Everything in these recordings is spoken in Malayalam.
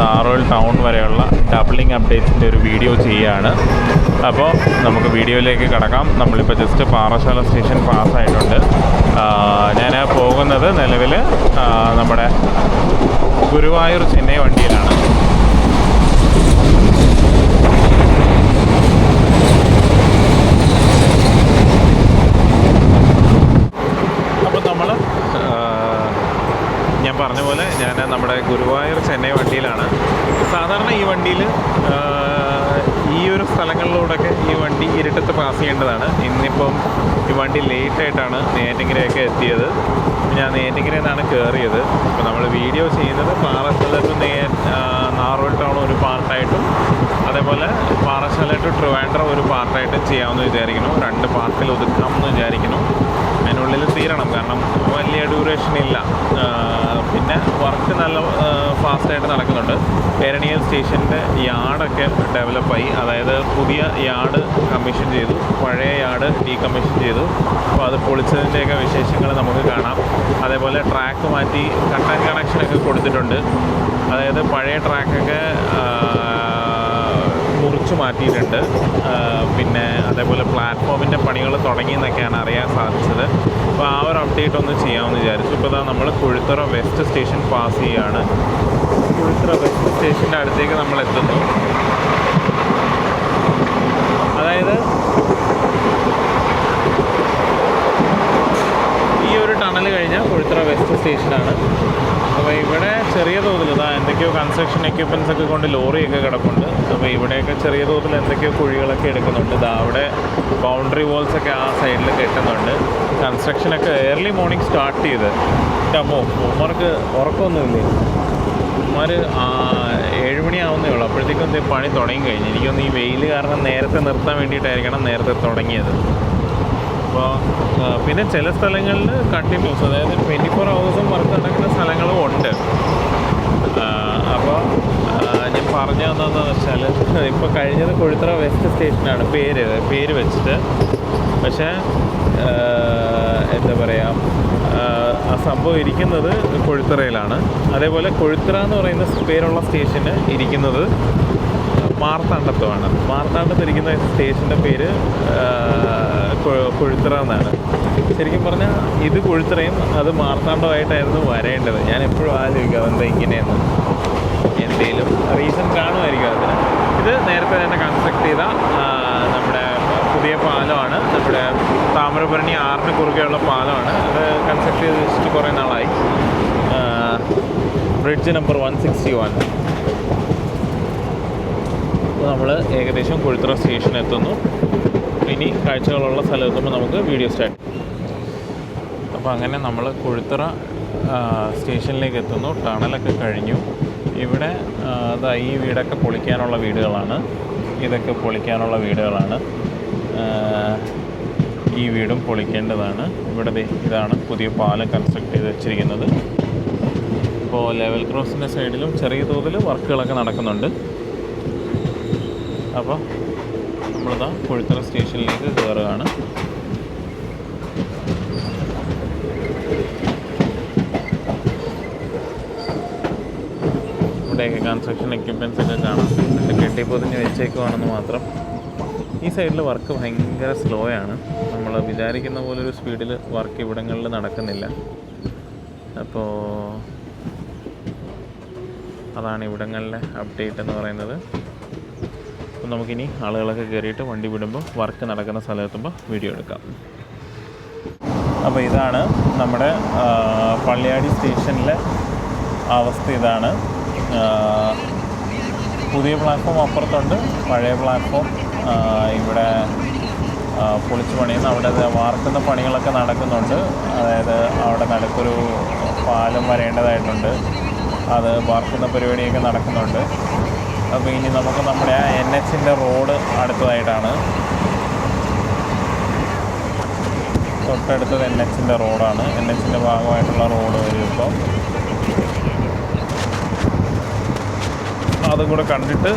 നാറോൽ ടൗൺ വരെയുള്ള ഡബ്ലിംഗ് അപ്ഡേറ്റ്സിൻ്റെ ഒരു വീഡിയോ ചെയ്യുകയാണ്. അപ്പോൾ നമുക്ക് വീഡിയോയിലേക്ക് കടക്കാം. നമ്മളിപ്പോൾ ജസ്റ്റ് പാറശാല സ്റ്റേഷൻ പാസ്സായിട്ടുണ്ട്. ഞാൻ പോകുന്നത് നിലവിൽ നമ്മുടെ ഗുരുവായൂർ ചെന്നൈ വണ്ടിയിലാണ്. ഞാൻ പറഞ്ഞ പോലെ ഞാൻ നമ്മുടെ ഗുരുവായൂർ ചെന്നൈ വണ്ടിയിലാണ്. സാധാരണ ഈ വണ്ടിയിൽ ഈ ഒരു സ്ഥലങ്ങളിലൂടെയൊക്കെ ഈ വണ്ടി ഇരുട്ടത്ത് പാസ് ചെയ്യേണ്ടതാണ്. ഇന്നിപ്പം ഈ വണ്ടി ലേറ്റായിട്ടാണ് നെയ്യാറ്റിൻകരയൊക്കെ എത്തിയത്. ഞാൻ നെയ്യാറ്റിൻകരയിൽ നിന്നാണ് കയറിയത്. അപ്പോൾ നമ്മൾ വീഡിയോ ചെയ്യുന്നത് പാറശാല ടു നാറോൽ ടൗൺ ഒരു പാർട്ടായിട്ടും അതേപോലെ പാറശാല ടു ട്രിവാൻഡ്രം ഒരു പാർട്ടായിട്ടും ചെയ്യാമെന്ന് വിചാരിക്കുന്നു. 2 പാർട്ടിൽ ഒതുക്കാമെന്ന് വിചാരിക്കുന്നു. അതിനുള്ളിൽ തീരണം, കാരണം വലിയ ഡ്യൂറേഷൻ ഇല്ല. പിന്നെ വർക്ക് നല്ല ഫാസ്റ്റായിട്ട് നടക്കുന്നുണ്ട്. എരണിയൽ സ്റ്റേഷൻ്റെ യാർഡൊക്കെ ഡെവലപ്പായി, അതായത് പുതിയ യാർഡ് കമ്മീഷൻ ചെയ്തു, പഴയ യാർഡ് ഡീകമ്മീഷൻ ചെയ്തു. അപ്പോൾ അത് പൊളിച്ചതിൻ്റെയൊക്കെ വിശേഷങ്ങൾ നമുക്ക് കാണാം. അതേപോലെ ട്രാക്ക് മാറ്റി കട്ടൻ കണക്ഷനൊക്കെ കൊടുത്തിട്ടുണ്ട്. അതായത് പഴയ ട്രാക്കൊക്കെ മുറിച്ച് മാറ്റിയിട്ടുണ്ട്. പിന്നെ അതേപോലെ പ്ലാറ്റ്ഫോമിൻ്റെ പണികൾ തുടങ്ങിയെന്നൊക്കെയാണ് അറിയാൻ സാധിച്ചത്. അപ്പോൾ ആ ഒരു അപ്ഡേറ്റ് ഒന്ന് ചെയ്യാമെന്ന് വിചാരിച്ചു. ഇപ്പോൾ ഇതാ നമ്മൾ കുഴിത്തറ വെസ്റ്റ് സ്റ്റേഷൻ പാസ് ചെയ്യുകയാണ്. കുഴിത്തറ വെസ്റ്റ് സ്റ്റേഷൻ്റെ അടുത്തേക്ക് നമ്മൾ എത്തുന്നു. അതായത് ഈ ഒരു ടണൽ കഴിഞ്ഞാൽ കുഴിത്തറ വെസ്റ്റ് സ്റ്റേഷനാണ്. അപ്പോൾ ഇവിടെ ചെറിയ തോതിൽ എന്തൊക്കെയോ കൺസ്ട്രക്ഷൻ എക്യുപ്മെൻറ്റ്സ് ഒക്കെ കൊണ്ട് ലോറിയൊക്കെ കിടപ്പുണ്ട്. അപ്പോൾ ഇവിടെയൊക്കെ ചെറിയ തോതിൽ എന്തൊക്കെയോ കുഴികളൊക്കെ എടുക്കുന്നുണ്ട്. അവിടെ ബൗണ്ടറി വാൾസൊക്കെ ആ സൈഡിൽ കെട്ടുന്നുണ്ട്. കൺസ്ട്രക്ഷനൊക്കെ ഏർലി മോർണിംഗ് സ്റ്റാർട്ട് ചെയ്ത് ഉമ്മർക്ക് ഉറക്കമൊന്നുമില്ലേ? ഉമ്മാർ 7 മണിയാവുന്നേ ഉള്ളൂ. അപ്പോഴത്തേക്കും എന്ത് പണി തുടങ്ങി കഴിഞ്ഞു. എനിക്കൊന്ന് ഈ വെയിൽ കാരണം നേരത്തെ നിർത്താൻ വേണ്ടിയിട്ടായിരിക്കണം നേരത്തെ തുടങ്ങിയത്. അപ്പോൾ പിന്നെ ചില സ്ഥലങ്ങളിൽ കണ്ടിന്യൂസ്, അതായത് 24 hours വർക്ക് നടക്കുന്ന സ്ഥലങ്ങളും ഉണ്ട്. അപ്പോൾ ഞാൻ പറഞ്ഞു തന്നതെന്ന് വെച്ചാൽ, ഇപ്പോൾ കഴിഞ്ഞത് കുഴിത്തറ വെസ്റ്റ് സ്റ്റേഷനാണ് പേര് വെച്ചിട്ട്. പക്ഷേ എന്താ പറയുക, ആ സംഭവം ഇരിക്കുന്നത് കൊഴുത്തറയിലാണ്. അതേപോലെ കൊഴുത്തറ എന്ന് പറയുന്ന പേരുള്ള സ്റ്റേഷന് ഇരിക്കുന്നത് മാർത്താണ്ഡത്തുമാണ്. മാർത്താണ്ഡത്തിരിക്കുന്ന സ്റ്റേഷൻ്റെ പേര് കൊഴുത്തറ എന്നാണ്. ശരിക്കും പറഞ്ഞാൽ ഇത് കൊഴുത്തറയും അത് മാർത്താണ്ഡമായിട്ടായിരുന്നു വരേണ്ടത്. ഞാൻ എപ്പോഴും ആലോചിക്കും അതെന്താ ഇങ്ങനെയെന്ന്. എന്തെങ്കിലും റീസൺ കാണുമായിരിക്കും അതിന്. ഇത് നേരത്തെ തന്നെ കൺസ്ട്രക്ട് ചെയ്ത നമ്മുടെ പുതിയ പാലമാണ്. നമ്മുടെ താമ്രപരണി 6 കുറുകെയുള്ള പാലമാണ്. അത് കൺസ്ട്രക്ട് ചെയ്ത് വെച്ചിട്ട് കുറേ നാളായി. Bridge number 161. നമ്മൾ ഏകദേശം കൊഴുത്തറ സ്റ്റേഷൻ എത്തുന്നു. ഇനി കാഴ്ചകളുള്ള സ്ഥലം എത്തുമ്പോൾ നമുക്ക് വീഡിയോ സ്റ്റാർട്ട്. അപ്പോൾ അങ്ങനെ നമ്മൾ കൊഴുത്തറ സ്റ്റേഷനിലേക്ക് എത്തുന്നു. ടണലൊക്കെ കഴിഞ്ഞു. ഇവിടെ ഈ വീടൊക്കെ പൊളിക്കാനുള്ള വീടുകളാണ്. ഇതൊക്കെ പൊളിക്കാനുള്ള വീടുകളാണ്. ഈ വീടും പൊളിക്കേണ്ടതാണ്. ഇവിടെ ഇതാണ് പുതിയ പാലം കൺസ്ട്രക്ട് ചെയ്ത് വെച്ചിരിക്കുന്നത്. ഇപ്പോൾ ലെവൽ ക്രോസിൻ്റെ സൈഡിലും ചെറിയ തോതിൽ വർക്കുകളൊക്കെ നടക്കുന്നുണ്ട്. അപ്പോൾ നമ്മളിതാ കൊഴുത്തറ സ്റ്റേഷനിലേക്ക് കയറുകയാണ്. ഇവിടെയൊക്കെ കൺസ്ട്രക്ഷൻ എക്യുപ്മെൻറ്റ്സ് ഒക്കെ കാണാം. കെട്ടിപ്പൊതിഞ്ഞ് വെച്ചേക്കുവാണെന്ന് മാത്രം. ഈ സൈഡിൽ വർക്ക് ഭയങ്കര സ്ലോ ആണ്. നമ്മൾ വിചാരിക്കുന്ന പോലൊരു സ്പീഡിൽ വർക്ക് ഇവിടങ്ങളിൽ നടക്കുന്നില്ല. അപ്പോൾ അതാണ് ഇവിടങ്ങളിലെ അപ്ഡേറ്റ് എന്ന് പറയുന്നത്. അപ്പോൾ നമുക്കിനി ആളുകളൊക്കെ കയറിയിട്ട് വണ്ടി വിടുമ്പോൾ വർക്ക് നടക്കുന്ന സ്ഥലത്തെത്തുമ്പോൾ വീഡിയോ എടുക്കാം. അപ്പോൾ ഇതാണ് നമ്മുടെ പള്ളിയാടി സ്റ്റേഷനിലെ അവസ്ഥ. ഇതാണ് പുതിയ പ്ലാറ്റ്ഫോം അപ്പുറത്തുണ്ട്, പഴയ പ്ലാറ്റ്ഫോം ഇവിടെ പൊളിച്ച് പണിയുന്ന. അവിടെ വാർക്കുന്ന പണികളൊക്കെ നടക്കുന്നുണ്ട്. അതായത് അവിടെ നടുക്കൊരു പാലം വരേണ്ടതായിട്ടുണ്ട്. അത് വാർക്കുന്ന പരിപാടിയൊക്കെ നടക്കുന്നുണ്ട്. അപ്പോൾ ഇനി നമുക്ക് നമ്മുടെ NHൻ്റെ റോഡ് അടുത്തതായിട്ടാണ്. തൊട്ടടുത്തത് NHൻ്റെ റോഡാണ്. NHൻ്റെ ഭാഗമായിട്ടുള്ള റോഡ് വരും. ഇപ്പോൾ അതും കൂടെ കണ്ടിട്ട്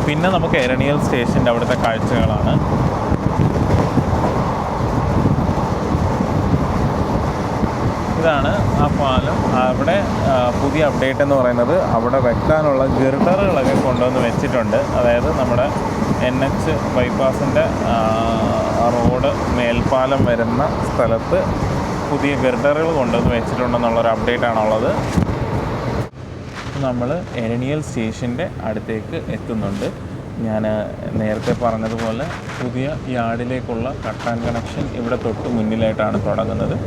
പിന്നെ നമുക്ക് എരണിയൽ സ്റ്റേഷൻ്റെ അവിടുത്തെ കാഴ്ചകളാണ്. ഇതാണ് ആ പാലം. അവിടെ പുതിയ അപ്ഡേറ്റ് എന്ന് പറയുന്നത് അവിടെ വെക്കാനുള്ള ഗിർഡറുകളൊക്കെ കൊണ്ടുവന്ന് വെച്ചിട്ടുണ്ട്. അതായത് നമ്മുടെ NH ബൈപ്പാസിൻ്റെ റോഡ് മേൽപ്പാലം വരുന്ന സ്ഥലത്ത് പുതിയ ഗിർഡറുകൾ കൊണ്ടുവന്ന് വെച്ചിട്ടുണ്ടെന്നുള്ളൊരു അപ്ഡേറ്റാണുള്ളത്. നമ്മൾ എരണിയൽ സ്റ്റേഷൻ്റെ അടുത്തേക്ക് എത്തുന്നുണ്ട്. ഞാൻ നേരത്തെ പറഞ്ഞതുപോലെ പുതിയ യാർഡിലേക്കുള്ള കട്ട് ആൻഡ് കണക്ഷൻ ഇവിടെ തൊട്ട് മുന്നിലായിട്ടാണ് തുടങ്ങുന്നത്.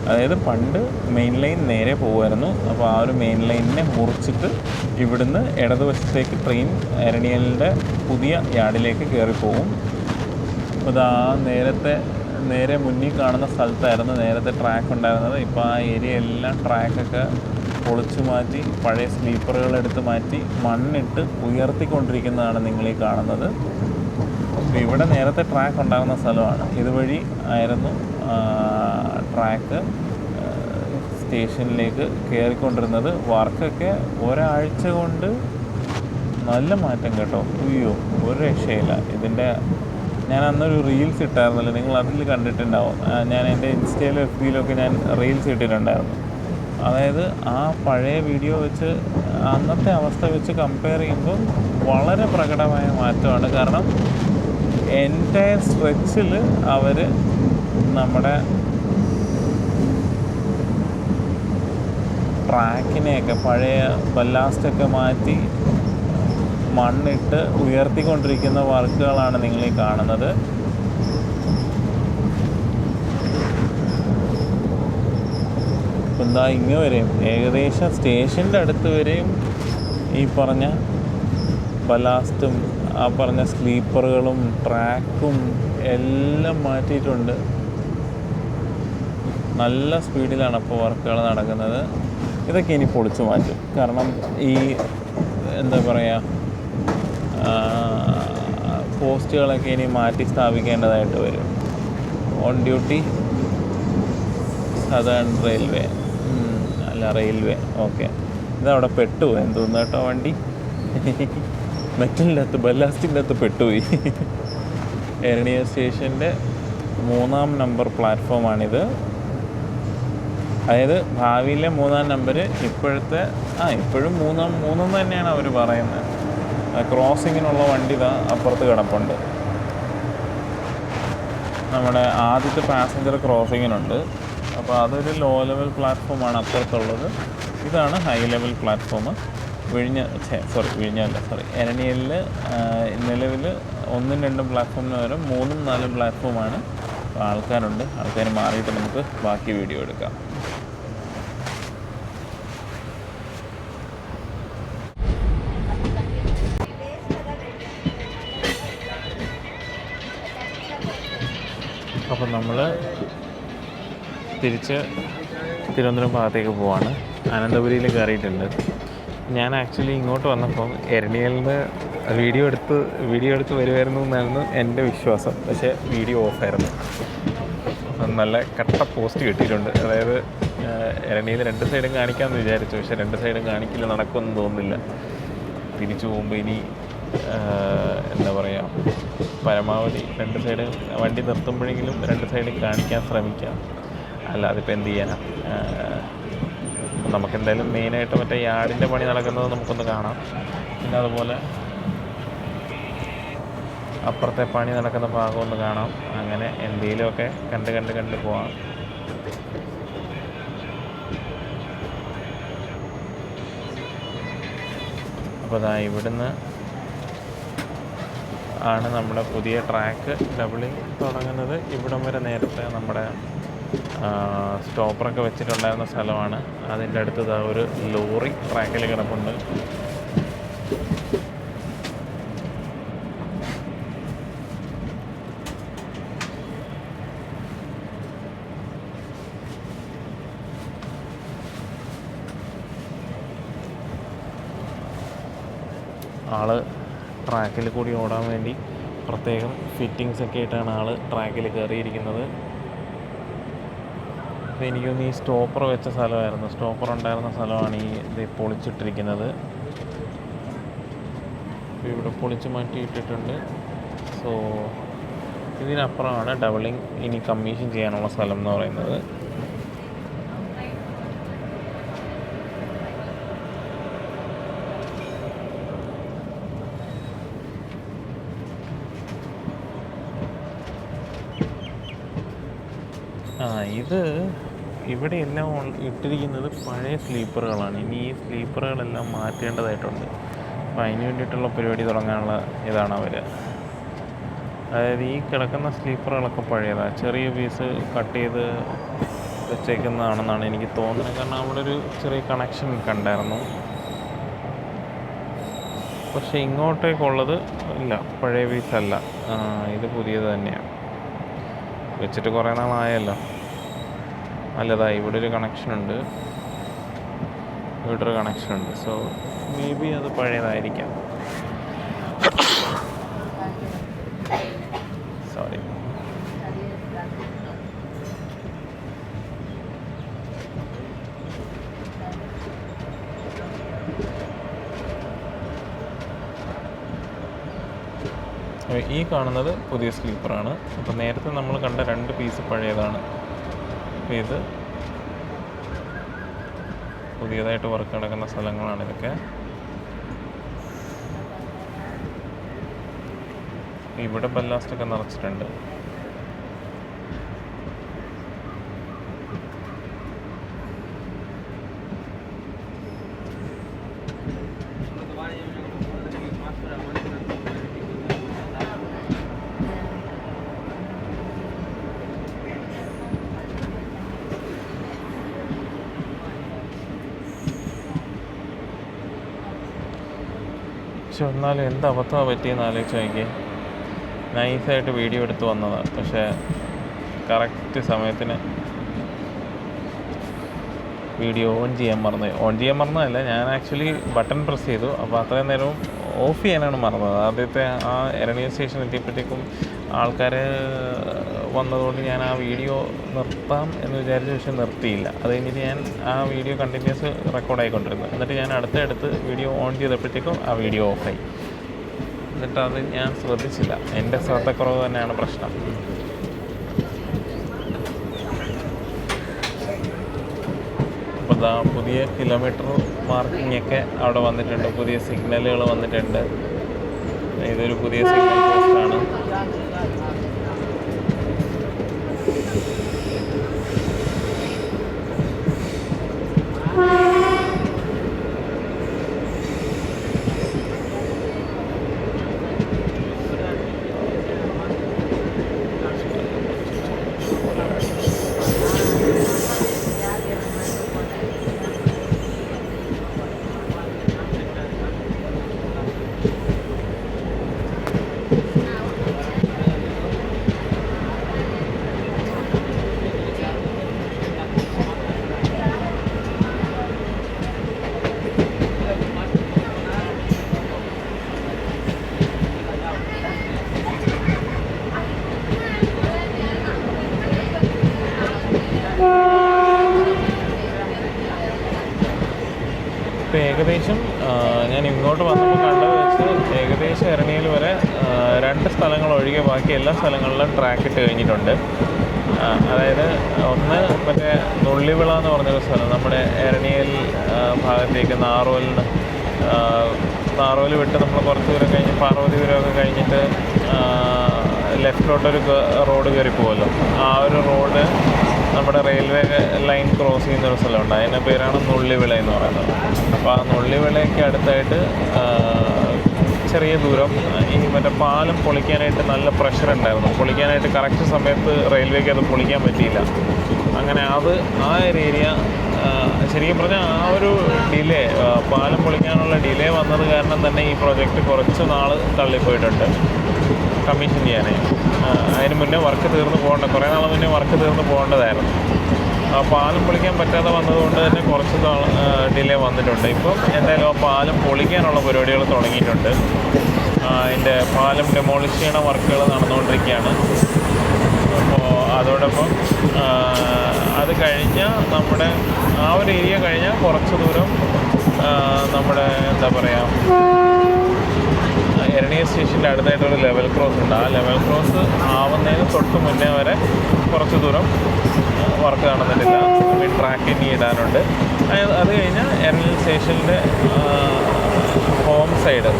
അതായത് പണ്ട് മെയിൻ ലൈൻ നേരെ പോകുമായിരുന്നു. അപ്പോൾ ആ ഒരു മെയിൻ ലൈനിനെ മുറിച്ചിട്ട് ഇവിടുന്ന് ഇടതുവശത്തേക്ക് ട്രെയിൻ എരണിയലിൻ്റെ പുതിയ യാർഡിലേക്ക് കയറിപ്പോകും. അപ്പോൾ ഇതാ നേരെ മുന്നിൽ കാണുന്ന സ്ഥലത്തായിരുന്നു നേരത്തെ ട്രാക്ക് ഉണ്ടായിരുന്നത്. ഇപ്പോൾ ആ ഏരിയ എല്ലാം ട്രാക്കൊക്കെ പൊളിച്ചു മാറ്റി പഴയ സ്ലീപ്പറുകൾ എടുത്ത് മാറ്റി മണ്ണിട്ട് ഉയർത്തിക്കൊണ്ടിരിക്കുന്നതാണ് നിങ്ങളീ കാണുന്നത്. അപ്പോൾ ഇവിടെ നേരത്തെ ട്രാക്ക് ഉണ്ടാകുന്ന സ്ഥലമാണ്. ഇതുവഴി ആയിരുന്നു ട്രാക്ക് സ്റ്റേഷനിലേക്ക് കയറിക്കൊണ്ടിരുന്നത്. വർക്കൊക്കെ ഒരാഴ്ച കൊണ്ട് നല്ല മാറ്റം കേട്ടോ. അയ്യോ ഒരു രക്ഷയില്ല. ഇതിൻ്റെ ഞാൻ അന്നൊരു റീൽസ് ഇട്ടായിരുന്നല്ലോ, നിങ്ങൾ അതിൽ കണ്ടിട്ടുണ്ടാവും. ഞാൻ എൻ്റെ ഇൻസ്റ്റയിലും FBയിലൊക്കെ ഞാൻ റീൽസ് ഇട്ടിട്ടുണ്ടായിരുന്നു. അതായത് ആ പഴയ വീഡിയോ വെച്ച് അന്നത്തെ അവസ്ഥ വെച്ച് കമ്പയർ ചെയ്യുമ്പോൾ വളരെ പ്രകടമായ മാറ്റമാണ്. കാരണം എൻറ്റയർ സ്ട്രെച്ചിൽ അവർ നമ്മുടെ ട്രാക്കിനെയൊക്കെ പഴയ ബല്ലാസ്റ്റൊക്കെ മാറ്റി മണ്ണിട്ട് ഉയർത്തിക്കൊണ്ടിരിക്കുന്ന വർക്കുകളാണ് നിങ്ങളീ കാണുന്നത്. എന്താ ഇങ്ങ് വരെയും ഏകദേശം സ്റ്റേഷൻ്റെ അടുത്ത് വരെയും ഈ പറഞ്ഞ ബലാസ്റ്റും ആ പറഞ്ഞ സ്ലീപ്പറുകളും ട്രാക്കും എല്ലാം മാറ്റിയിട്ടുണ്ട്. നല്ല സ്പീഡിലാണ് അപ്പോൾ വർക്കുകൾ നടക്കുന്നത്. ഇതൊക്കെ ഇനി പൊളിച്ചു മാറ്റും. കാരണം ഈ എന്താ പറയുക പോസ്റ്റുകളൊക്കെ ഇനി മാറ്റി സ്ഥാപിക്കേണ്ടതായിട്ട് വരും. On duty southern railway railway okay. ഇതവിടെ പെട്ടുപോയി എന്തോന്നു കേട്ടോ വണ്ടി. മെറ്റലിൻ്റെ അകത്ത് ബല്ലാസ്റ്റിൻ്റെ അകത്ത് പെട്ടുപോയി. എരണിയൽ സ്റ്റേഷൻ്റെ 3-ാം നമ്പർ പ്ലാറ്റ്ഫോമാണിത്. അതായത് ഭാവിയിലെ 3-ാം നമ്പർ ഇപ്പോഴത്തെ ഇപ്പോഴും 3 തന്നെയാണ് അവർ പറയുന്നത്. ക്രോസിങ്ങിനുള്ള വണ്ടി ഇതാ അപ്പുറത്ത് കിടപ്പുണ്ട്. നമ്മുടെ ആദ്യത്തെ പാസഞ്ചർ ക്രോസിങ്ങിനുണ്ട്. അപ്പോൾ അതൊരു ലോ ലെവൽ പ്ലാറ്റ്ഫോമാണ് അപ്പുറത്തുള്ളത്. ഇതാണ് ഹൈ ലെവൽ പ്ലാറ്റ്ഫോം. എരണിയലിൽ നിലവിൽ 1-2 പ്ലാറ്റ്ഫോമിന് പകരം 3-4 പ്ലാറ്റ്ഫോമാണ്. അപ്പോൾ ആൾക്കാർ മാറിയിട്ട് നമുക്ക് ബാക്കി വീഡിയോ എടുക്കാം. അപ്പം നമ്മൾ തിരിച്ച് തിരുവനന്തപുരം ഭാഗത്തേക്ക് പോവാണ്. അനന്തപുരിയിൽ കയറിയിട്ടുണ്ട്. ഞാൻ ആക്ച്വലി ഇങ്ങോട്ട് വന്നപ്പം എരണിയലിന് വീഡിയോ എടുത്ത് വരുമായിരുന്നു എന്നായിരുന്നു എൻ്റെ വിശ്വാസം. പക്ഷേ വീഡിയോ ഓഫായിരുന്നു. നല്ല കട്ട പോസ്റ്റ് കിട്ടിയിട്ടുണ്ട്. അതായത് എരണിയിൽ 2 സൈഡും കാണിക്കാമെന്ന് വിചാരിച്ചു. പക്ഷേ 2 സൈഡും കാണിക്കില്ല, നടക്കുമെന്ന് തോന്നുന്നില്ല. തിരിച്ചു പോകുമ്പോൾ ഇനി എന്താ പറയുക പരമാവധി 2 സൈഡ് വണ്ടി നിർത്തുമ്പോഴെങ്കിലും 2 സൈഡും കാണിക്കാൻ ശ്രമിക്കാം. അല്ലാതെ ഇപ്പോൾ എന്ത് ചെയ്യാനാണ്. നമുക്കെന്തായാലും മെയിനായിട്ട് മറ്റേ യാർഡിൻ്റെ പണി നടക്കുന്നത് നമുക്കൊന്ന് കാണാം. പിന്നെ അതുപോലെ അപ്പുറത്തെ പണി നടക്കുന്ന ഭാഗം ഒന്ന് കാണാം. അങ്ങനെ എന്തെങ്കിലുമൊക്കെ കണ്ട് പോവാം. അപ്പോൾ ഇവിടുന്ന് ആണ് നമ്മുടെ പുതിയ ട്രാക്ക് ഡബിളിങ് തുടങ്ങുന്നത്. ഇവിടം വരെ നേരത്തെ നമ്മുടെ സ്റ്റോപ്പറൊക്കെ വെച്ചിട്ടുണ്ടായിരുന്ന സ്ഥലമാണ്. അതിൻ്റെ അടുത്ത് ഒരു ലോറി ട്രാക്കിൽ കിടപ്പുണ്ട്. ആൾ ട്രാക്കിൽ കൂടി ഓടാൻ വേണ്ടി പ്രത്യേകം ഫിറ്റിങ്സ് ഒക്കെ ആയിട്ടാണ് ആൾ ട്രാക്കിൽ കയറിയിരിക്കുന്നത്. അപ്പോൾ എനിക്കൊന്ന് ഈ സ്റ്റോപ്പർ വെച്ച സ്ഥലമായിരുന്നു, സ്റ്റോപ്പർ ഉണ്ടായിരുന്ന സ്ഥലമാണ് ഇത് പൊളിച്ചിട്ടിരിക്കുന്നത്. അപ്പോൾ ഇവിടെ പൊളിച്ച് മാറ്റിയിട്ടിട്ടുണ്ട്. സോ ഇതിനപ്പുറമാണ് ഡബിളിങ് ഇനി കമ്മീഷൻ ചെയ്യാനുള്ള സ്ഥലം എന്ന് പറയുന്നത്. ഇത് ഇവിടെയെല്ലാം ഇട്ടിരിക്കുന്നത് പഴയ സ്ലീപ്പറുകളാണ്. ഇനി ഈ സ്ലീപ്പറുകളെല്ലാം മാറ്റേണ്ടതായിട്ടുണ്ട്. അപ്പോൾ അതിന് വേണ്ടിയിട്ടുള്ള പരിപാടി തുടങ്ങാനുള്ള ഇതാണ് അവർ. അതായത് ഈ കിടക്കുന്ന സ്ലീപ്പറുകളൊക്കെ പഴയതാണ്, ചെറിയ പീസ് കട്ട് ചെയ്ത് വെച്ചേക്കുന്നതാണെന്നാണ് എനിക്ക് തോന്നുന്നത്. കാരണം അവിടെ ഒരു ചെറിയ കണക്ഷൻ കണ്ടായിരുന്നു. പക്ഷേ ഇങ്ങോട്ടേക്കുള്ളത് ഇല്ല, പഴയ പീസല്ല, ഇത് പുതിയത് തന്നെയാണ്. വെച്ചിട്ട് കുറേ നാളായല്ലോ. നല്ലതായി. ഇവിടെ ഒരു കണക്ഷനുണ്ട്, ഇവിടെ ഒരു കണക്ഷനുണ്ട്. സോ മേ ബി അത് പഴയതായിരിക്കാം. സോറി. ഈ കാണുന്നത് പുതിയ സ്ലീപ്പറാണ്. അപ്പോൾ നേരത്തെ നമ്മൾ കണ്ട 2 പീസ് പഴയതാണ്. അപ്പോൾ ഇത് പുതിയതായിട്ട് വർക്ക് നടക്കുന്ന സ്ഥലങ്ങളാണ് ഇതൊക്കെ. ഇവിടെ ബല്ലാസ്റ്റൊക്കെ നിറച്ചിട്ടുണ്ട്. പക്ഷെ എന്നാലും എന്ത് അബദ്ധമാണ് പറ്റിയെന്ന് ആലോചിച്ച് നോക്കി. നൈസായിട്ട് വീഡിയോ എടുത്ത് വന്നതാണ്, പക്ഷേ കറക്റ്റ് സമയത്തിന് വീഡിയോ ഓൺ ചെയ്യാൻ മറന്നതല്ല, ഞാൻ ആക്ച്വലി ബട്ടൺ പ്രസ് ചെയ്തു. അപ്പോൾ അത്രയും നേരവും ഓഫ് ചെയ്യാനാണ് മറന്നത്. ആദ്യത്തെ ആ എരണിയ സ്റ്റേഷൻ എത്തിയപ്പോഴത്തേക്കും ആൾക്കാർ വന്നതുകൊണ്ട് ഞാൻ ആ വീഡിയോ നിർത്താം എന്ന് വിചാരിച്ച, പക്ഷേ നിർത്തിയില്ല. അത് കഴിഞ്ഞിട്ട് ഞാൻ ആ വീഡിയോ കണ്ടിന്യൂസ് റെക്കോർഡായിക്കൊണ്ടിരുന്നു. എന്നിട്ട് ഞാൻ അടുത്തടുത്ത് വീഡിയോ ഓൺ ചെയ്തപ്പോഴത്തേക്കും ആ വീഡിയോ ഓഫായി. എന്നിട്ട് അത് ഞാൻ ശ്രദ്ധിച്ചില്ല. എൻ്റെ ശ്രദ്ധക്കുറവ് തന്നെയാണ് പ്രശ്നം. അപ്പോൾ ഇതാ പുതിയ കിലോമീറ്റർ മാർക്കിങ്ങൊക്കെ അവിടെ വന്നിട്ടുണ്ട്, പുതിയ സിഗ്നലുകൾ വന്നിട്ടുണ്ട്. ഇതൊരു പുതിയ സിഗ്നൽ പോസ്റ്റാണ്. ഇപ്പോൾ ഏകദേശം ഞാൻ ഇങ്ങോട്ട് വന്നപ്പോൾ കണ്ടത് വെച്ച് ഏകദേശം എരണിയിൽ വരെ 2 സ്ഥലങ്ങൾ ഒഴികെ ബാക്കി എല്ലാ സ്ഥലങ്ങളിലും ട്രാക്ക് ഇട്ട് കഴിഞ്ഞിട്ടുണ്ട്. അതായത് ഒന്ന് മറ്റേ നുള്ളിവിള എന്ന് പറഞ്ഞൊരു സ്ഥലം, നമ്മുടെ എരണിയൽ ഭാഗത്തേക്ക് നാറോൽ വിട്ട് നമ്മൾ കുറച്ച് ദൂരം കഴിഞ്ഞ് പാർവതിപുരമൊക്കെ കഴിഞ്ഞിട്ട് ലെഫ്റ്റിലോട്ടൊരു റോഡ് കയറി പോകുമല്ലോ. ആ ഒരു റോഡ് നമ്മുടെ റെയിൽവേ ലൈൻ ക്രോസ് ചെയ്യുന്നൊരു സ്ഥലമുണ്ട്. അതിൻ്റെ പേരാണ് നുള്ളിവിള എന്ന് പറയുന്നത്. അപ്പോൾ ആ നുള്ളിവിളയ്ക്ക് അടുത്തായിട്ട് ചെറിയ ദൂരം ഈ മറ്റേ പാലം പൊളിക്കാനായിട്ട് നല്ല പ്രഷർ ഉണ്ടായിരുന്നു. പൊളിക്കാനായിട്ട് കറക്റ്റ് സമയത്ത് റെയിൽവേക്ക് അത് പൊളിക്കാൻ പറ്റിയില്ല. അങ്ങനെ അത് ആ ഒരു ഏരിയ ശരിക്കും പറഞ്ഞാൽ ആ ഒരു ഡിലേ, പാലം പൊളിക്കാനുള്ള ഡിലേ വന്നത് കാരണം തന്നെ ഈ പ്രോജക്റ്റ് കുറച്ച് നാൾ തള്ളിപ്പോയിട്ടുണ്ട് കമ്മീഷൻ ചെയ്യാനായി. അതിന് മുന്നേ വർക്ക് തീർന്ന് കുറേ നാൾ മുന്നേ വർക്ക് തീർന്ന് പോകേണ്ടതായിരുന്നു. ആ പാലം പൊളിക്കാൻ പറ്റാതെ വന്നതുകൊണ്ട് തന്നെ കുറച്ച് ഡിലേ വന്നിട്ടുണ്ട്. ഇപ്പം എന്തായാലും ആ പാലം പൊളിക്കാനുള്ള പരിപാടികൾ തുടങ്ങിയിട്ടുണ്ട്. അതിൻ്റെ പാലം ഡെമോളിഷ് ചെയ്യണ വർക്കുകൾ നടന്നുകൊണ്ടിരിക്കുകയാണ്. അപ്പോൾ അതോടൊപ്പം അത് കഴിഞ്ഞാൽ നമ്മുടെ ആ ഒരു ഏരിയ കഴിഞ്ഞാൽ കുറച്ച് ദൂരം നമ്മുടെ എന്താ പറയുക, എരണിയ സ്റ്റേഷൻ്റെ അടുത്തായിട്ടൊരു ലെവൽ ക്രോസ് ഉണ്ട്. ആ ലെവൽ ക്രോസ് ആവുന്നതിന് തൊട്ട് മുന്നേ വരെ കുറച്ച് ദൂരം വർക്ക് നടന്നിട്ടില്ല. ട്രാക്ക് ഇനി ഇടാനുണ്ട്. അത് കഴിഞ്ഞാൽ എരണിയൽ സ്റ്റേഷൻ്റെ ഹോം സൈഡ്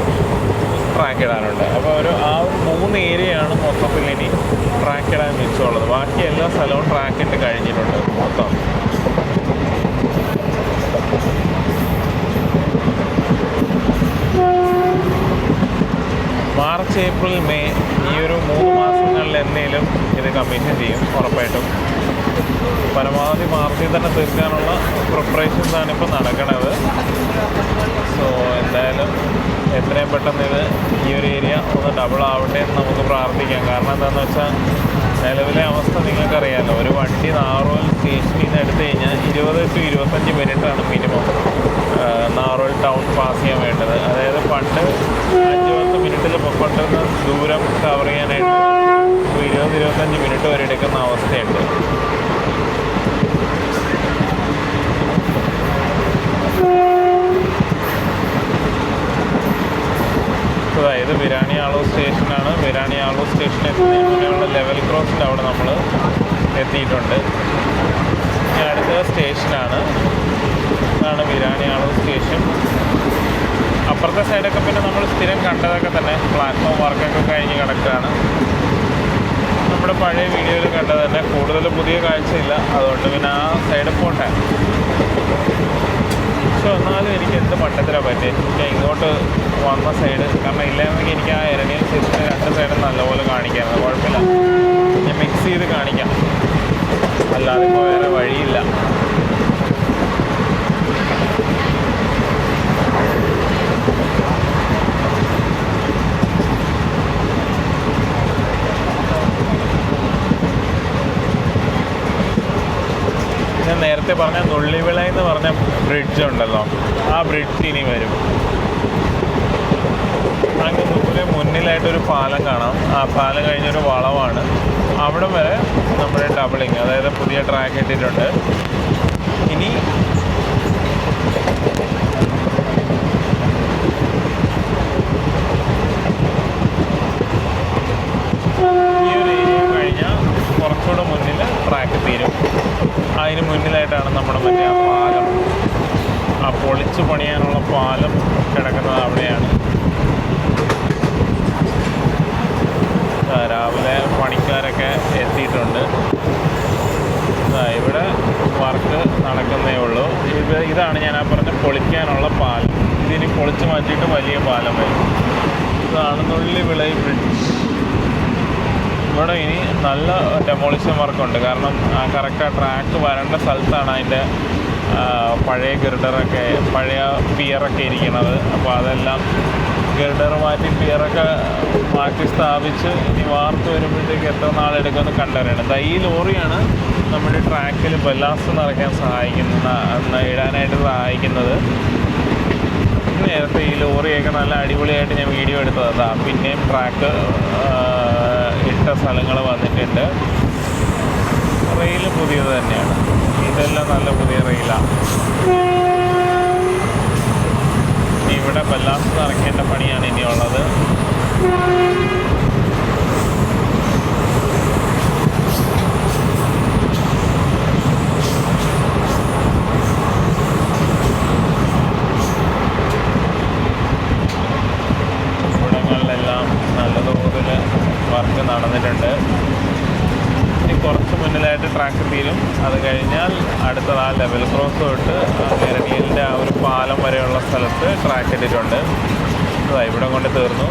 ട്രാക്ക് ഇടാനുണ്ട്. അപ്പോൾ ആ ഒരു 3 ഏരിയയാണ് മൊത്തത്തിൽ ഇനി ട്രാക്ക് ഇടാൻ മിച്ചമുള്ളത്. ബാക്കി എല്ലാ സ്ഥലവും ട്രാക്ക് ഇട്ട് കഴിഞ്ഞിട്ടുണ്ട് മൊത്തം. മാർച്ച്, ഏപ്രിൽ, മെയ് ഈ ഒരു 3 മാസങ്ങളിൽ എന്തെങ്കിലും ഇത് കമ്മീഷൻ ചെയ്യും ഉറപ്പായിട്ടും. പരമാവധി മാർച്ചിൽ തന്നെ തീർക്കാനുള്ള പ്രിപ്പറേഷൻസാണ് ഇപ്പോൾ നടക്കുന്നത്. സോ എന്തായാലും എത്രയും പെട്ടെന്ന് ഇത് ഈ ഒരു ഏരിയ ഒന്ന് ഡബിൾ ആവട്ടെ എന്ന് നമുക്ക് പ്രാർത്ഥിക്കാം. കാരണം എന്താണെന്ന് വെച്ചാൽ നിലവിലെ അവസ്ഥ നിങ്ങൾക്കറിയാമല്ലോ. ഒരു വണ്ടി നാറോൽ സ്റ്റേഷനിൽ നിന്ന് എടുത്തു കഴിഞ്ഞാൽ 20 to 25 മിനിറ്റാണ് മിനിമം നാറോൽ ടൗൺ പാസ് ചെയ്യാൻ വേണ്ടത്. അതായത് പണ്ട് 5-10 മിനിറ്റിൽ പൊക്കൊണ്ടിരുന്ന ദൂരം കവർ ചെയ്യാനായിട്ട് 20-25 മിനിറ്റ് വരെ എടുക്കുന്ന അവസ്ഥയുണ്ട്. അതായത് വിരാണി ആളൂർ സ്റ്റേഷനാണ്. വിരാണി ആളൂർ സ്റ്റേഷൻ എത്തുന്നതിന് മുന്നേയുള്ള ലെവൽ ക്രോസിൻ്റെ അവിടെ നമ്മൾ എത്തിയിട്ടുണ്ട്. ഇനി അടുത്ത സ്റ്റേഷനാണ്, ഇതാണ് വിരാണി ആളൂർ സ്റ്റേഷൻ. അപ്പുറത്തെ സൈഡൊക്കെ പിന്നെ നമ്മൾ സ്ഥിരം കണ്ടതൊക്കെ തന്നെ പ്ലാറ്റ്ഫോം വർക്കൊക്കെ കഴിഞ്ഞ് കിടക്കുകയാണ്. നമ്മുടെ പഴയ വീഡിയോയിൽ കണ്ടത് തന്നെ, കൂടുതൽ പുതിയ കാഴ്ചയില്ല. അതുകൊണ്ട് പിന്നെ ആ സൈഡ് പോട്ടെ. പക്ഷെ എന്നാലും എനിക്ക് എന്ത് മട്ടത്തിലാണ് പറ്റിയത്. ഞാൻ ഇങ്ങോട്ട് വന്ന സൈഡ്, കാരണം ഇല്ലായിരുന്നെങ്കിൽ എനിക്ക് ആ എരണിയൽ സ്റ്റേഷൻ്റെ 2 സൈഡും നല്ലപോലെ കാണിക്കാമായിരുന്നു. കുഴപ്പമില്ല, ഞാൻ മിക്സ് ചെയ്ത് കാണിക്കാം, അല്ലാതെ ഇപ്പോൾ വേറെ വഴിയില്ല. ഞാൻ നേരത്തെ പറഞ്ഞ നുള്ളിവിള എന്ന് പറഞ്ഞ ബ്രിഡ്ജ് ഉണ്ടല്ലോ, ആ ബ്രിഡ്ജ് ഇനി വരും. അങ്ങ് ദൂരെ മുന്നിലായിട്ടൊരു പാലം കാണാം. ആ പാലം കഴിഞ്ഞൊരു വളവാണ്. അവിടെ വരെ നമ്മുടെ ഡബിളിങ്, അതായത് പുതിയ ട്രാക്ക് ഇട്ടിട്ടുണ്ട്. ഇനി ഈ ഒരു ഏരിയ കഴിഞ്ഞാൽ കുറച്ചുകൂടെ മുന്നിൽ ട്രാക്ക് തീരും. അതിന് മുന്നിലായിട്ടാണ് നമ്മുടെ മറ്റേ ആ പാലം, ആ പൊളിച്ച് പണിയാനുള്ള പാലം കിടക്കുന്നത് അവിടെയാണ്. രാവിലെ പണിക്കാരൊക്കെ എത്തിയിട്ടുണ്ട്. ഇവിടെ വർക്ക് നടക്കുന്നേ ഉള്ളൂ. ഇതാണ് ഞാൻ ആ പറഞ്ഞ പൊളിക്കാനുള്ള പാലം. ഇതിനി പൊളിച്ച് മാറ്റിയിട്ട് വലിയ പാലം വരും. ഇതാണ് നുള്ളിവിള ബ്രിഡ്ജ്. ഇവിടെ ഇനി നല്ല ഡെമോളിഷൻ വർക്കുണ്ട്. കാരണം കറക്റ്റ് ആ ട്രാക്ക് വരേണ്ട സ്ഥലത്താണ് അതിൻ്റെ പഴയ ഗിർഡറൊക്കെ, പഴയ പിയറൊക്കെ ഇരിക്കുന്നത്. അപ്പോൾ അതെല്ലാം ഗിർഡർ മാറ്റി പിയറൊക്കെ മാറ്റി സ്ഥാപിച്ച് ഇനി വാർത്ത് വരുമ്പോഴത്തേക്ക് എത്ര നാളെടുക്കുമെന്ന് കണ്ടറിയണം. ഈ ലോറിയാണ് നമ്മുടെ ട്രാക്കിൽ ബല്ലാസ്റ്റ് നിറയ്ക്കാൻ ഇടാനായിട്ട് സഹായിക്കുന്നത്. നേരത്തെ ഈ ലോറിയൊക്കെ നല്ല അടിപൊളിയായിട്ട് ഞാൻ വീഡിയോ എടുത്തതാണ്. പിന്നെയും ട്രാക്ക് ഇട്ട സ്ഥലങ്ങൾ വന്നിട്ടുണ്ട്. റെയിൽ പുതിയത് തന്നെയാണ്. ഇതെല്ലാം നല്ല പുതിയ റെയിലാണ്. ഇവിടെ ബല്ലാസ്റ്റ് നിറയ്ക്കേണ്ട പണിയാണ് ഇനിയുള്ളത്. ഇവിടങ്ങളിലെല്ലാം നല്ല തോതിൽ വർക്ക് നടന്നിട്ടുണ്ട്. ഇനി കുറച്ച് മുന്നിലായിട്ട് ട്രാക്ക് തീരും. അത് കഴിഞ്ഞാൽ അടുത്തത് ആ ലെവൽ ക്രോസ് തൊട്ട് എരണിയലിൻ്റെ ആ ഒരു പാലം വരെയുള്ള സ്ഥലത്ത് ട്രാക്ക് ഇട്ടിട്ടുണ്ട്. ഇവിടെ കൊണ്ട് തീർന്നു.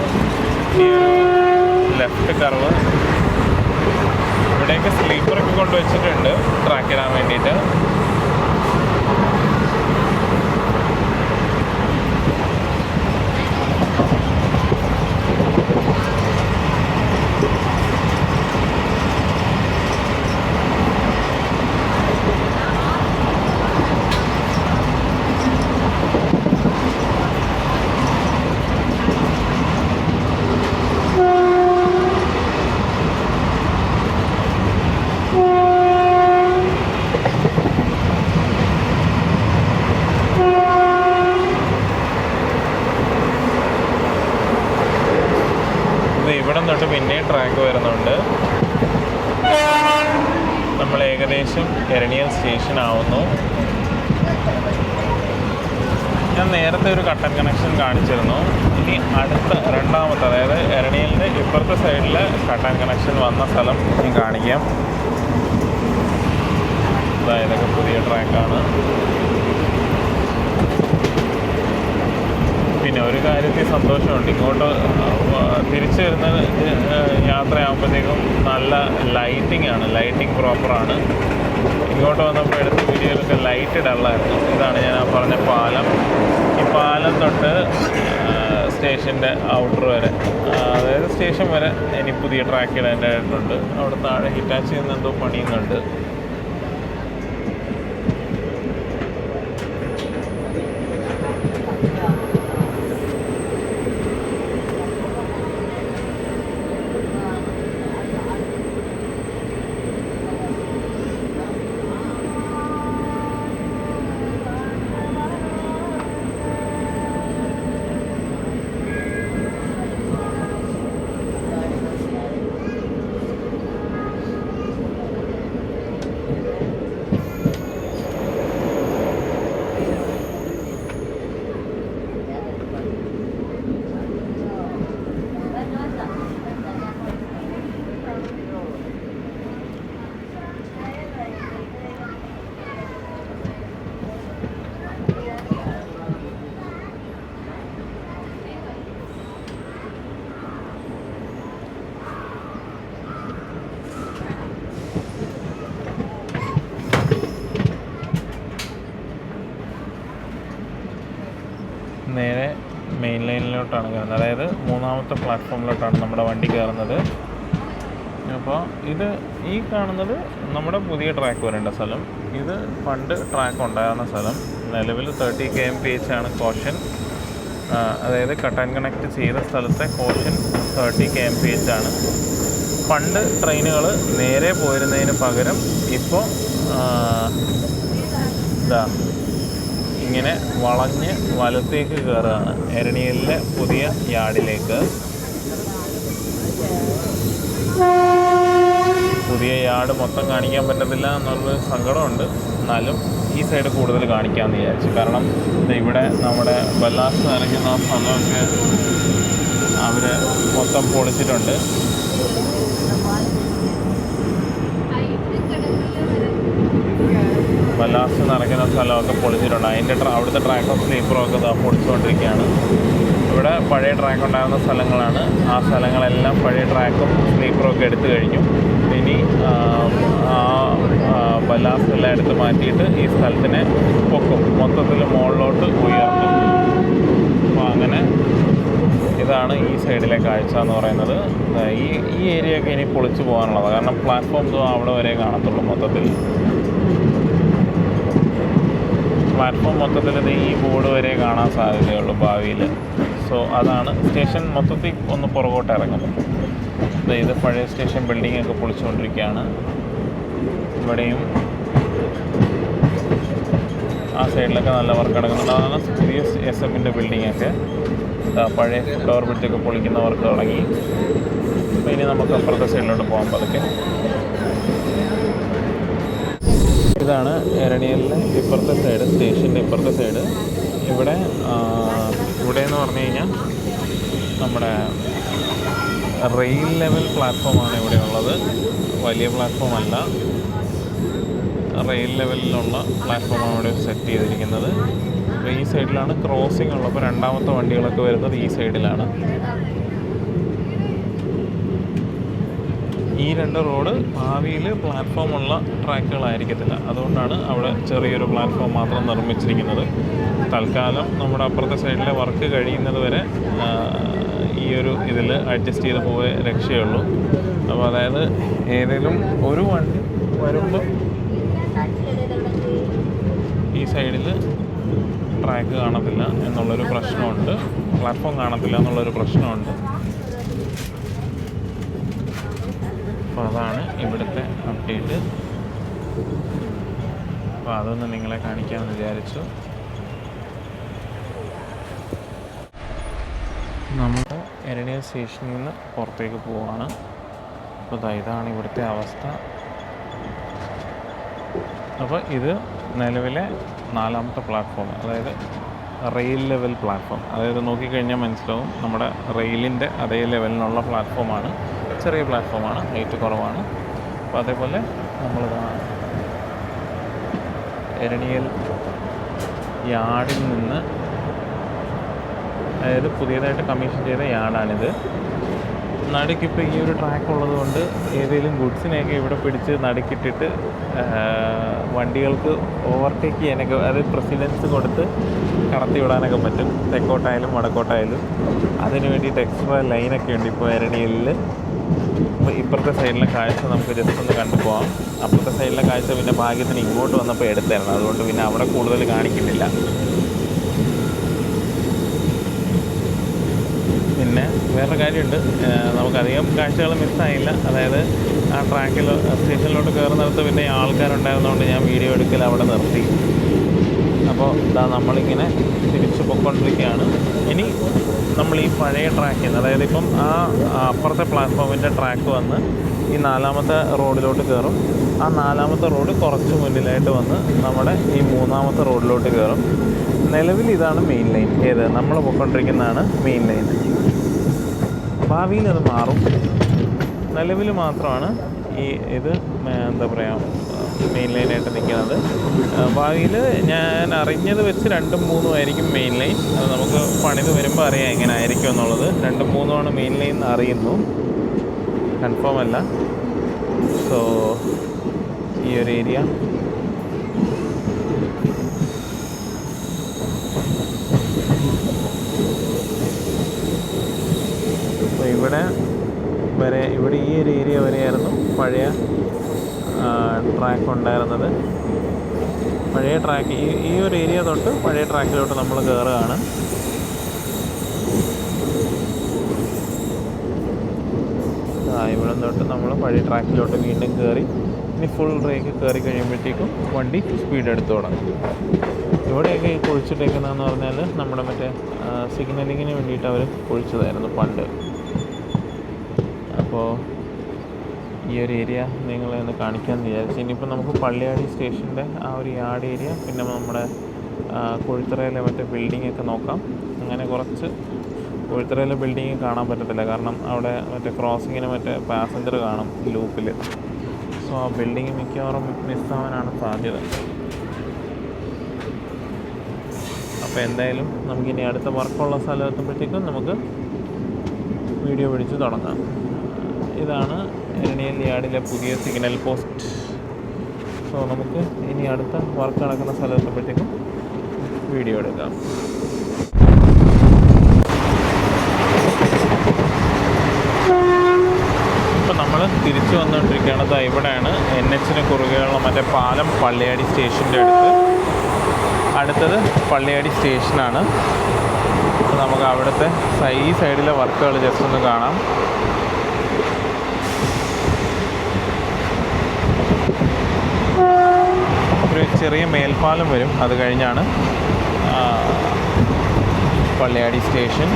ലെഫ്റ്റ് കർവ് ഇവിടെയൊക്കെ സ്ലീപ്പറൊക്കെ കൊണ്ടുവച്ചിട്ടുണ്ട് ട്രാക്ക് ഇടാൻ വേണ്ടിയിട്ട്. ഇവിടം തൊട്ട് പിന്നെയും ട്രാക്ക് വരുന്നുണ്ട്. നമ്മൾ ഏകദേശം എരണിയൽ സ്റ്റേഷൻ ആവുന്നു. ഞാൻ നേരത്തെ ഒരു കട്ടൻ കണക്ഷൻ കാണിച്ചിരുന്നു. ഇനി അടുത്ത രണ്ടാമത്തെ, അതായത് എരണിയലിൻ്റെ ഇപ്പുറത്തെ സൈഡിൽ കട്ടൻ കണക്ഷൻ വന്ന സ്ഥലം ഞാൻ കാണിക്കാം. ഇതൊക്കെ പുതിയ ട്രാക്കാണ്. പിന്നെ ഒരു കാര്യത്തിൽ സന്തോഷമുണ്ട്, ഇങ്ങോട്ട് തിരിച്ചു വരുന്ന യാത്രയാകുമ്പോഴത്തേക്കും നല്ല ലൈറ്റിംഗ് ആണ്, ലൈറ്റിംഗ് പ്രോപ്പറാണ്. ഇങ്ങോട്ട് വന്നപ്പോൾ എടുത്ത വീഡിയോയിലൊക്കെ ലൈറ്റ് ഡള്ളായിരുന്നു. ഇതാണ് ഞാൻ പറഞ്ഞ പാലം. ഈ പാലം തൊട്ട് സ്റ്റേഷൻ്റെ ഔട്ടർ വരെ, അതായത് സ്റ്റേഷൻ വരെ ഇനി പുതിയ ട്രാക്ക് ഇടേണ്ടതായിട്ടുണ്ട്. അവിടെ താഴെ ഹിറ്റാച്ചി നിന്ന് എന്തോ പണിയുന്നുണ്ട്. നേരെ മെയിൻ ലൈനിലോട്ടാണ് കയറുന്നത്, അതായത് മൂന്നാമത്തെ പ്ലാറ്റ്ഫോമിലോട്ടാണ് നമ്മുടെ വണ്ടി കയറുന്നത്. അപ്പോൾ ഇത് ഈ കാണുന്നത് നമ്മുടെ പുതിയ ട്രാക്ക് വരേണ്ട സ്ഥലം. ഇത് പണ്ട് ട്രാക്ക് ഉണ്ടായിരുന്ന സ്ഥലം. നിലവിൽ 30 kmph ആണ് കോഷൻ, അതായത് കട്ട് ആൻഡ് കണക്ട് ചെയ്ത സ്ഥലത്തെ കോഷൻ 30 kmph ആണ്. പണ്ട് ട്രെയിനുകൾ നേരെ പോയിരുന്നതിന് പകരം ഇപ്പോൾ ഇങ്ങനെ വളഞ്ഞ് വലത്തേക്ക് കയറുകയാണ് എരണിയലിലെ പുതിയ യാർഡിലേക്ക്. പുതിയ യാർഡ് മൊത്തം കാണിക്കാൻ പറ്റത്തില്ല എന്നുള്ളൊരു സങ്കടമുണ്ട്. എന്നാലും ഈ സൈഡ് കൂടുതൽ കാണിക്കാമെന്ന് വിചാരിച്ചു. കാരണം ഇവിടെ നമ്മുടെ ബല്ലാസ് നിറയ്ക്കുന്ന സ്ഥലമൊക്കെ അവർ മൊത്തം പൊളിച്ചിട്ടുണ്ട്. ബല്ലാസ് നിറയ്ക്കുന്ന സ്ഥലമൊക്കെ പൊളിച്ചിട്ടുണ്ട്. അതിൻ്റെ അവിടുത്തെ ട്രാക്കും സ്ലീപ്പറും ഒക്കെ പൊളിച്ചുകൊണ്ടിരിക്കുകയാണ്. ഇവിടെ പഴയ ട്രാക്ക് ഉണ്ടാകുന്ന സ്ഥലങ്ങളാണ്. ആ സ്ഥലങ്ങളെല്ലാം പഴയ ട്രാക്കും സ്ലീപ്പറും ഒക്കെ എടുത്തു കഴിഞ്ഞു. ഇനി ബല്ലാസ് എല്ലാം എടുത്ത് മാറ്റിയിട്ട് ഈ സ്ഥലത്തിനെ പൊക്കും, മൊത്തത്തിൽ മുകളിലോട്ട് ഉയർത്തും. അപ്പോൾ അങ്ങനെ ഇതാണ് ഈ സൈഡിലെ കാഴ്ച എന്ന് പറയുന്നത്. ഈ ഏരിയയൊക്കെ ഇനി പൊളിച്ചു പോകാനുള്ളത്, കാരണം പ്ലാറ്റ്ഫോം അവിടെ വരെ കാണത്തുള്ളൂ. പ്ലാറ്റ്ഫോം മൊത്തത്തിൽ ഈ ബോർഡ് വരെ കാണാൻ സാധ്യതയുള്ളൂ ഭാവിയിൽ. സോ അതാണ് സ്റ്റേഷൻ മൊത്തത്തിൽ ഒന്ന് പുറകോട്ട് ഇറങ്ങുന്നത്. ഇത് പഴയ സ്റ്റേഷൻ ബിൽഡിംഗ് ഒക്കെ പൊളിച്ചുകൊണ്ടിരിക്കുകയാണ്. ഇവിടെയും ആ സൈഡിലൊക്കെ നല്ല വർക്ക് നടക്കുന്നുണ്ട്. അതാണ് പുതിയ SF-ൻ്റെ ബിൽഡിങ്ങൊക്കെ. പഴയ ഫ്ലവർ ബ്രിഡ്ജൊക്കെ പൊളിക്കുന്ന വർക്ക് തുടങ്ങി. അപ്പോൾ ഇനി നമുക്ക് അപ്പുറത്തെ സൈഡിലോട്ട് പോകാൻ പതുക്കെ. ഇതാണ് എരണിയലിലെ ഇപ്പുറത്തെ സൈഡ്, സ്റ്റേഷൻ്റെ ഇപ്പുറത്തെ സൈഡ്. ഇവിടെ എന്ന് പറഞ്ഞു കഴിഞ്ഞാൽ നമ്മുടെ റെയിൽ ലെവൽ പ്ലാറ്റ്ഫോമാണ് ഇവിടെ ഉള്ളത്. വലിയ പ്ലാറ്റ്ഫോം അല്ല, റെയിൽ ലെവലിലുള്ള പ്ലാറ്റ്ഫോമാണ് ഇവിടെ സെറ്റ് ചെയ്തിരിക്കുന്നത്. അപ്പോൾ ഈ സൈഡിലാണ് ക്രോസിംഗ് ഉള്ളപ്പോൾ രണ്ടാമത്തെ വണ്ടികളൊക്കെ വരുന്നത് ഈ സൈഡിലാണ്. ഈ രണ്ട് റോഡ് ഭാവിയിൽ പ്ലാറ്റ്ഫോമുള്ള ട്രാക്കുകളായിരിക്കത്തില്ല. അതുകൊണ്ടാണ് അവിടെ ചെറിയൊരു പ്ലാറ്റ്ഫോം മാത്രം നിർമ്മിച്ചിരിക്കുന്നത്. തൽക്കാലം നമ്മുടെ അപ്പുറത്തെ സൈഡിലെ വർക്ക് കഴിയുന്നത് വരെ ഈ ഒരു ഇതിൽ അഡ്ജസ്റ്റ് ചെയ്ത് പോയേ രക്ഷയുള്ളൂ. അപ്പോൾ അതായത് ഏതെങ്കിലും ഒരു വണ്ടി വരുമ്പോൾ ഈ സൈഡിൽ ട്രാക്ക് കാണത്തില്ല എന്നുള്ളൊരു പ്രശ്നമുണ്ട്, പ്ലാറ്റ്ഫോം കാണത്തില്ല എന്നുള്ളൊരു പ്രശ്നമുണ്ട്. അപ്പോൾ അതാണ് ഇവിടുത്തെ അപ്ഡേറ്റ്. അപ്പോൾ അതൊന്ന് നിങ്ങളെ കാണിക്കാമെന്ന് വിചാരിച്ചു. നമ്മൾ എരണിയൽ സ്റ്റേഷനിൽ നിന്ന് പുറത്തേക്ക് പോവുകയാണ്. അപ്പോൾ ഇതാണ് ഇവിടുത്തെ അവസ്ഥ. അപ്പോൾ ഇത് നിലവിലെ 4ാമത്തെ പ്ലാറ്റ്ഫോം, അതായത് റെയിൽ ലെവൽ പ്ലാറ്റ്ഫോം. അതായത് നോക്കിക്കഴിഞ്ഞാൽ മനസ്സിലാവും നമ്മുടെ റെയിലിൻ്റെ അതേ ലെവലിനുള്ള പ്ലാറ്റ്ഫോമാണ്. ചെറിയ പ്ലാറ്റ്ഫോമാണ്, ഹൈറ്റ് കുറവാണ്. അപ്പോൾ അതേപോലെ നമ്മൾ എരണിയൽ യാർഡിൽ നിന്ന്, അതായത് പുതിയതായിട്ട് കമ്മീഷൻ ചെയ്ത യാർഡാണിത്. നടുക്കിപ്പോൾ ഈ ഒരു ട്രാക്ക് ഉള്ളത് കൊണ്ട് ഏതെങ്കിലും ഗുഡ്സിനെയൊക്കെ ഇവിടെ പിടിച്ച് നടുക്കിട്ടിട്ട് വണ്ടികൾക്ക് ഓവർടേക്ക് ചെയ്യാനൊക്കെ, അതായത് പ്രസിഡൻസ് കൊടുത്ത് കടത്തി വിടാനൊക്കെ പറ്റും. തെക്കോട്ടായാലും വടക്കോട്ടായാലും അതിന് വേണ്ടിയിട്ട് എക്സ്ട്രാ ലൈനൊക്കെ ഉണ്ട് ഇപ്പോൾ എരണിയലിൽ. അപ്പോൾ ഇപ്പുറത്തെ സൈഡിലെ കാഴ്ച നമുക്ക് ജസ്റ്റ് ഒന്ന് കണ്ടു പോകാം. അപ്പുറത്തെ സൈഡിലെ കാഴ്ച പിന്നെ ഭാഗ്യത്തിന് ഇങ്ങോട്ട് വന്നപ്പോൾ എടുത്തായിരുന്നു, അതുകൊണ്ട് പിന്നെ അവിടെ കൂടുതൽ കാണിക്കുന്നില്ല. പിന്നെ വേറൊരു കാര്യമുണ്ട്, നമുക്കധികം കാഴ്ചകൾ മിസ്സായില്ല. അതായത് ആ ട്രാക്കിൽ സ്റ്റേഷനിലോട്ട് കയറുന്നിടത്ത് പിന്നെ ആൾക്കാരുണ്ടായിരുന്നതുകൊണ്ട് ഞാൻ വീഡിയോ എടുക്കൽ അവിടെ നിർത്തി. അപ്പോൾ ഇതാ നമ്മളിങ്ങനെ തിരിച്ച് പൊയ്ക്കൊണ്ടിരിക്കുകയാണ്. ഇനി നമ്മൾ ഈ പഴയ ട്രാക്കിൽ നിന്ന്, അതായത് ഇപ്പം ആ അപ്പുറത്തെ പ്ലാറ്റ്ഫോമിൻ്റെ ട്രാക്ക് വന്ന് ഈ 4ാമത്തെ റോഡിലോട്ട് കയറും. ആ 4ാമത്തെ റോഡ് കുറച്ച് മുന്നിലായിട്ട് വന്ന് നമ്മുടെ ഈ 3ാമത്തെ റോഡിലോട്ട് കയറും. നിലവിൽ ഇതാണ് മെയിൻ ലൈൻ. ഏത് നമ്മൾ പൊയ്ക്കൊണ്ടിരിക്കുന്നതാണ് മെയിൻ ലൈൻ. ഭാവിയിൽ അത് മാറും. നിലവിൽ മാത്രമാണ് ഇത് എന്താ പറയുക മെയിൻ ലൈനായിട്ട് നിൽക്കുന്നത്. ഭാവിയിൽ ഞാൻ അറിഞ്ഞത് വെച്ച് 2ഉം 3ഉം ആയിരിക്കും മെയിൻ ലൈൻ. അത് നമുക്ക് പണിത് വരുമ്പോൾ അറിയാം എങ്ങനെ ആയിരിക്കും എന്നുള്ളത്. 2ഉം 3ഉമാണ് മെയിൻ ലൈൻ എന്ന് അറിയുന്നു, കൺഫേം അല്ല. സോ ഈ ഒരു ഏരിയ ഇവിടെ ഈ ഒരു ഏരിയ വരെയായിരുന്നു പഴയ ട്രാക്ക് ഉണ്ടായിരുന്നത്. പഴയ ട്രാക്ക് ഈ ഒരു ഏരിയ തൊട്ട് പഴയ ട്രാക്കിലോട്ട് നമ്മൾ കയറുകയാണ്. ഇവിടെ തൊട്ട് നമ്മൾ പഴയ ട്രാക്കിലോട്ട് വീണ്ടും കയറി. ഇനി ഫുൾ ബ്രേക്ക് കയറി കഴിയുമ്പോഴത്തേക്കും വണ്ടി സ്പീഡ് എടുത്തു തുടങ്ങും. ഇവിടെയൊക്കെ ഈ കുഴിച്ചിട്ടേക്കുന്നതെന്ന് പറഞ്ഞാൽ നമ്മുടെ മറ്റേ സിഗ്നലിങ്ങിന് വേണ്ടിയിട്ട് അവർ കുഴിച്ചതായിരുന്നു പണ്ട്. അപ്പോൾ ഈ ഒരു ഏരിയ നിങ്ങളെ ഒന്ന് കാണിക്കാമെന്ന് വിചാരിച്ചു. ഇനിയിപ്പോൾ നമുക്ക് പള്ളിയാടി സ്റ്റേഷൻ്റെ ആ ഒരു യാർഡ് ഏരിയ, പിന്നെ നമ്മുടെ കൊഴുത്തറയിലെ മറ്റേ ബിൽഡിങ്ങൊക്കെ നോക്കാം. അങ്ങനെ കുറച്ച് കൊഴുത്തറയിലെ ബിൽഡിങ് കാണാൻ പറ്റത്തില്ല, കാരണം അവിടെ മറ്റേ ക്രോസിങ്ങിന് മറ്റേ പാസഞ്ചർ കാണും ലൂപ്പിൽ. സോ ആ ബിൽഡിങ് മിക്കവാറും മിസ്സാവാനാണ് സാധ്യത. അപ്പോൾ എന്തായാലും നമുക്കിനി അടുത്ത വർക്കുള്ള സ്ഥലം എത്തുമ്പോഴത്തേക്കും നമുക്ക് വീഡിയോ പിടിച്ച് തുടങ്ങാം. ഇതാണ് എരണിയൽ യാർഡിലെ പുതിയ സിഗ്നൽ പോസ്റ്റ്. സോ നമുക്ക് ഇനി അടുത്ത വർക്ക് നടക്കുന്ന സ്ഥലം എത്തുമ്പോഴത്തേക്കും വീഡിയോ എടുക്കാം. ഇപ്പം നമ്മൾ തിരിച്ചു വന്നുകൊണ്ടിരിക്കുകയാണ്. ഇവിടെയാണ് NHന് കുറുകെയുള്ള മറ്റേ പാലം, പള്ളിയാടി സ്റ്റേഷൻ്റെ അടുത്തത് പള്ളിയാടി സ്റ്റേഷനാണ്. നമുക്ക് അവിടുത്തെ ഈ സൈഡിലെ വർക്കുകൾ ജസ്റ്റ് ഒന്ന് കാണാം. ഒരു ചെറിയ മേൽപ്പാലം വരും, അത് കഴിഞ്ഞാണ് പള്ളിയാടി സ്റ്റേഷൻ.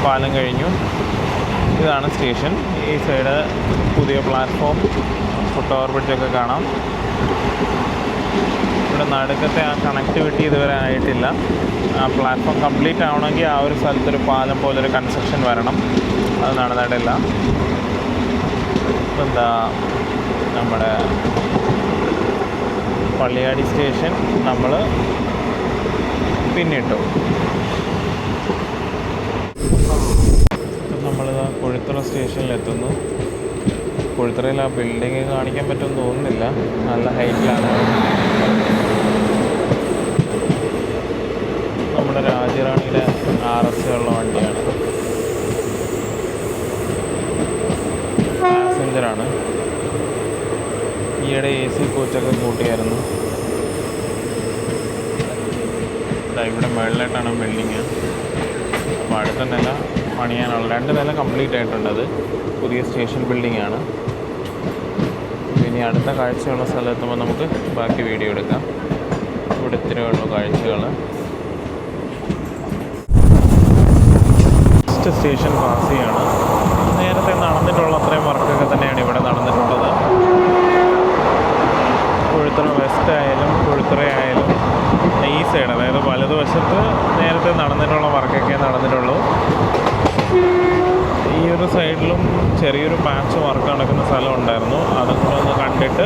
പാലം കഴിഞ്ഞു, ഇതാണ് സ്റ്റേഷൻ. ഈ സൈഡ് പുതിയ പ്ലാറ്റ്ഫോം, ഫുട് ഓവർ ബ്രിഡ്ജൊക്കെ കാണാം. ഇവിടെ നടുക്കത്തെ ആ കണക്ടിവിറ്റി ഇതുവരെ ആയിട്ടില്ല. ആ പ്ലാറ്റ്ഫോം കംപ്ലീറ്റ് ആവണമെങ്കിൽ ആ ഒരു സ്ഥലത്തൊരു പാലം പോലൊരു കൺസ്ട്രക്ഷൻ വരണം. അത് നടന്നിട്ടില്ല. എന്താ നമ്മുടെ പള്ളിയാടി സ്റ്റേഷൻ നമ്മൾ പിന്നിട്ടു. നമ്മളിതാ കൊഴുത്തറ സ്റ്റേഷനിലെത്തുന്നു. കൊഴുത്തറയിൽ ആ ബിൽഡിങ് കാണിക്കാൻ പറ്റുമെന്ന് തോന്നുന്നില്ല, നല്ല ഹൈറ്റിലാണ്. നമ്മുടെ രാജ്യറാണിയിലെ RS ഉള്ള വണ്ടിയാണ്, പാസഞ്ചറാണ്. ഈയിടെ AC കോച്ചൊക്കെ കൂട്ടിയായിരുന്നു. ഇവിടെ മുകളിലായിട്ടാണ് ബിൽഡിങ്. അപ്പോൾ അടുത്ത നില പണിയാനുള്ള 2 നില കംപ്ലീറ്റ് ആയിട്ടുണ്ട്. അത് പുതിയ സ്റ്റേഷൻ ബിൽഡിംഗ് ആണ്. ഇനി അടുത്ത കാഴ്ചയുള്ള സ്ഥലത്തുമ്പോൾ നമുക്ക് ബാക്കി വീഡിയോ എടുക്കാം. ഇവിടെ ഇത്രയുള്ള കാഴ്ചകൾ. നെക്സ്റ്റ് സ്റ്റേഷൻ പാസിയാണ്. നേരത്തെ നടന്നിട്ടുള്ള അത്രയും വർക്കൊക്കെ തന്നെയാണ് ഇവിടെ നടന്നിട്ടുള്ളത്. കൊഴുത്തറ വെസ്റ്റ് ഈസ്റ്റ് ആയാലും കുഴുത്തുറ ആയാലും ഈ സൈഡ്, അതായത് വലതുവശത്ത് നേരത്തെ നടന്നിട്ടുള്ള വർക്കൊക്കെ നടന്നിട്ടുള്ളൂ. ഈ ഒരു സൈഡിലും ചെറിയൊരു പാച്ച് വർക്ക് നടക്കുന്ന സ്ഥലം ഉണ്ടായിരുന്നു. അതും കൂടെ ഒന്ന് കണ്ടിട്ട്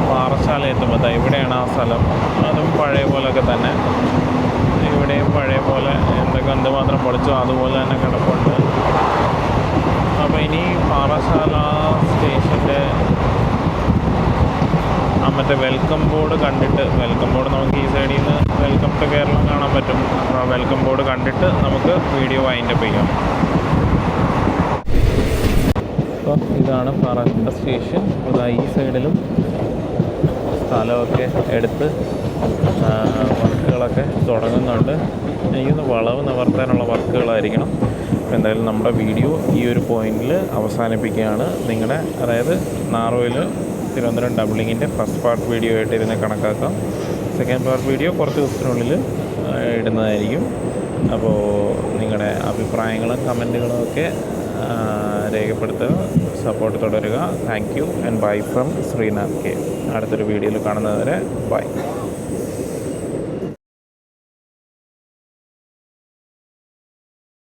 പാറശാല എത്തുമ്പോൾ ഇവിടെയാണ് ആ സ്ഥലം. അതും പഴയ പോലെയൊക്കെ തന്നെ, ഇവിടെയും പഴയ പോലെ എന്തൊക്കെ എന്തുമാത്രം പൊളിച്ചോ അതുപോലെ തന്നെ കിടപ്പുണ്ട്. അപ്പോൾ ഇനി പാറശാല സ്റ്റേഷൻ്റെ മറ്റേ വെൽക്കം ബോർഡ് കണ്ടിട്ട്, വെൽക്കം ബോർഡ് നമുക്ക് ഈ സൈഡിൽ നിന്ന് വെൽക്കം ടു കേരളം കാണാൻ പറ്റും. വെൽക്കം ബോർഡ് കണ്ടിട്ട് നമുക്ക് വീഡിയോ വൈൻഡപ്പ് ചെയ്യാം. അപ്പോൾ ഇതാണ് പാറശാല സ്റ്റേഷൻ. ഇതാ ഈ സൈഡിലും സ്ഥലമൊക്കെ എടുത്ത് വർക്കുകളൊക്കെ തുടങ്ങുന്നുണ്ട്. എനിക്കൊന്ന് വളവ് നിവർത്താനുള്ള വർക്കുകളായിരിക്കണം. എന്തായാലും നമ്മുടെ വീഡിയോ ഈ ഒരു പോയിന്റിൽ അവസാനിപ്പിക്കുകയാണ്. നിങ്ങളുടെ, അതായത് നാർവേയിൽ തിരുവനന്തപുരം ഡബ്ലിങ്ങിൻ്റെ ഫസ്റ്റ് പാർട്ട് വീഡിയോ ആയിട്ട് ഇതിനെ കണക്കാക്കാം. സെക്കൻഡ് പാർട്ട് വീഡിയോ കുറച്ച് ദിവസത്തിനുള്ളിൽ ഇടുന്നതായിരിക്കും. അപ്പോൾ നിങ്ങളുടെ അഭിപ്രായങ്ങളും കമൻറ്റുകളും ഒക്കെ രേഖപ്പെടുത്തുക, സപ്പോർട്ട് തുടരുക. Thank you and bye from Sreenath K. അടുത്തൊരു വീഡിയോയിൽ കാണുന്നതുവരെ ബൈ.